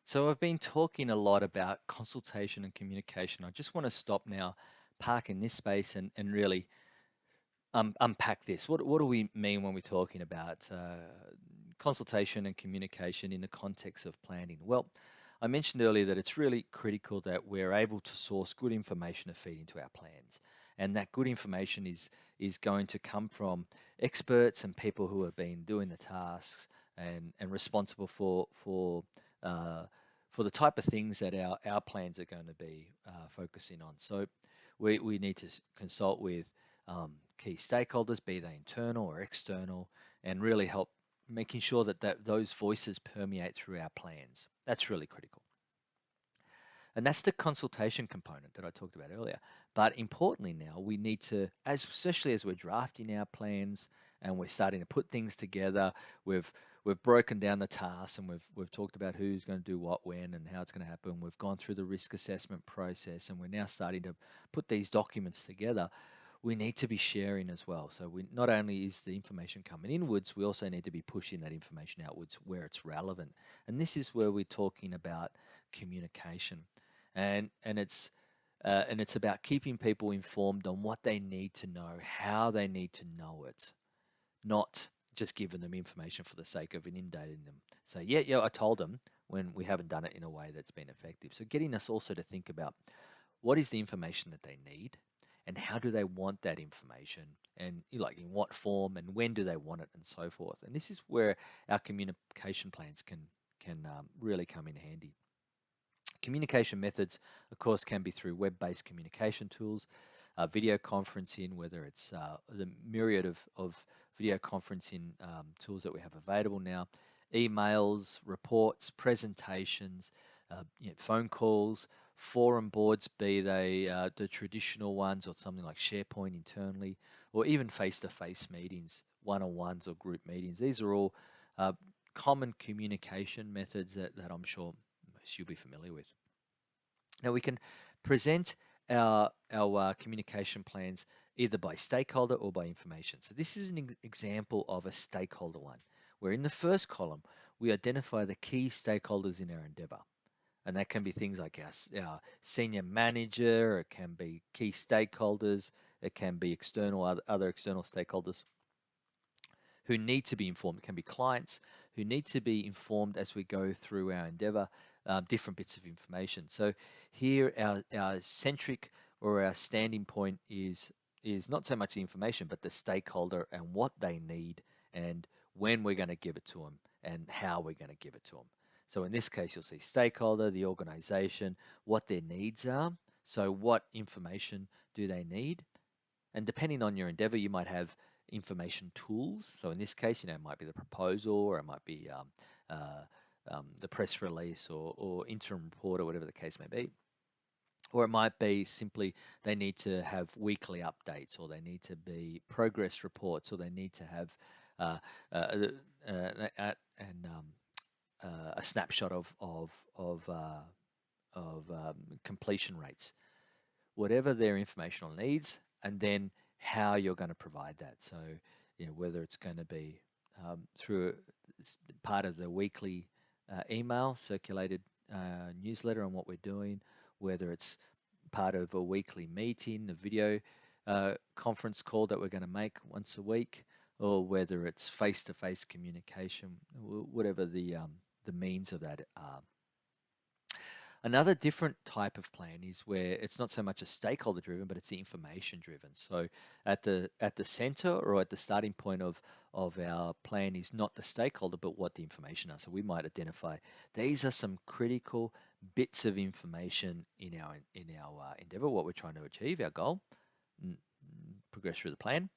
So I've been talking a lot about consultation and communication. I just want to stop now, park in this space, and really unpack this. What do we mean when we're talking about consultation and communication in the context of planning? Well, I mentioned earlier that it's really critical that we're able to source good information to feed into our plans, and that good information is going to come from experts and people who have been doing the tasks and responsible uh, for the type of things that our plans are going to be focusing on. So we need to consult with key stakeholders, be they internal or external, and really help making sure that those voices permeate through our plans. That's really critical. And that's the consultation component that I talked about earlier. But importantly now, we need to, especially as we're drafting our plans and we're starting to put things together, we've broken down the tasks and we've talked about who's going to do what when and how it's going to happen. We've gone through the risk assessment process and we're now starting to put these documents together. We need to be sharing as well. So we not only is the information coming inwards, we also need to be pushing that information outwards where it's relevant. And this is where we're talking about communication and it's about keeping people informed on what they need to know, how they need to know it, not just giving them information for the sake of inundating them. So yeah, I told them when we haven't done it in a way that's been effective. So getting us also to think about what is the information that they need and how do they want that information and like in what form and when do they want it and so forth. And this is where our communication plans can really come in handy. Communication methods, of course, can be through web-based communication tools, video conferencing, whether it's the myriad of video conferencing tools that we have available now, emails, reports, presentations, phone calls, forum boards, be they the traditional ones or something like SharePoint internally, or even face-to-face meetings, one-on-ones or group meetings. These are all uh, common communication methods that I'm sure most you'll be familiar with. Now we can present our communication plans either by stakeholder or by information. So this is an example of a stakeholder one, where in the first column we identify the key stakeholders in our endeavor. And that can be things like our senior manager, it can be key stakeholders, it can be other external stakeholders who need to be informed. It can be clients who need to be informed as we go through our endeavor, different bits of information. So here our centric or our standing point is not so much the information, but the stakeholder and what they need and when we're going to give it to them and how we're going to give it to them. So in this case, you'll see stakeholder, the organization, what their needs are. So what information do they need? And depending on your endeavor, you might have information tools. So in this case, it might be the proposal or it might be the press release or interim report or whatever the case may be. Or it might be simply they need to have weekly updates or they need to be progress reports or they need to have uh, uh, a snapshot of completion rates, whatever their informational needs, and then how you're going to provide that. So, whether it's going to be through part of the weekly email circulated newsletter on what we're doing, whether it's part of a weekly meeting, a video conference call that we're going to make once a week, or whether it's face-to-face communication, whatever the means of that are. Another different type of plan is where it's not so much a stakeholder driven, but it's the information driven. So at the center or at the starting point of our plan is not the stakeholder, but what the information are. So we might identify these are some critical bits of information in our endeavor, what we're trying to achieve, our goal, progress through the plan.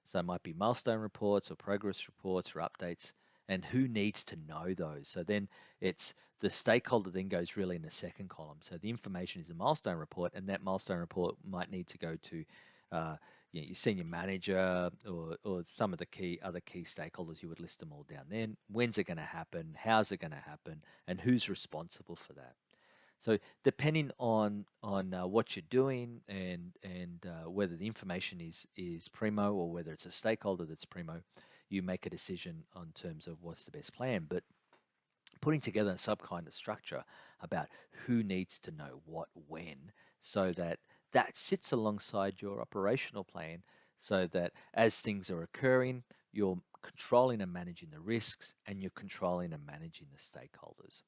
So it might be milestone reports or progress reports or updates, and who needs to know those. So then it's the stakeholder then goes really in the second column. So the information is a milestone report, and that milestone report might need to go to uh, your senior manager or some of the other key stakeholders. You would list them all down then. When's it going to happen? How's it going to happen? And who's responsible for that? So depending on what you're doing and whether the information is primo or whether it's a stakeholder that's primo, you make a decision on terms of what's the best plan. But putting together some kind of structure about who needs to know what when, so that that sits alongside your operational plan, so that as things are occurring, you're controlling and managing the risks, and you're controlling and managing the stakeholders.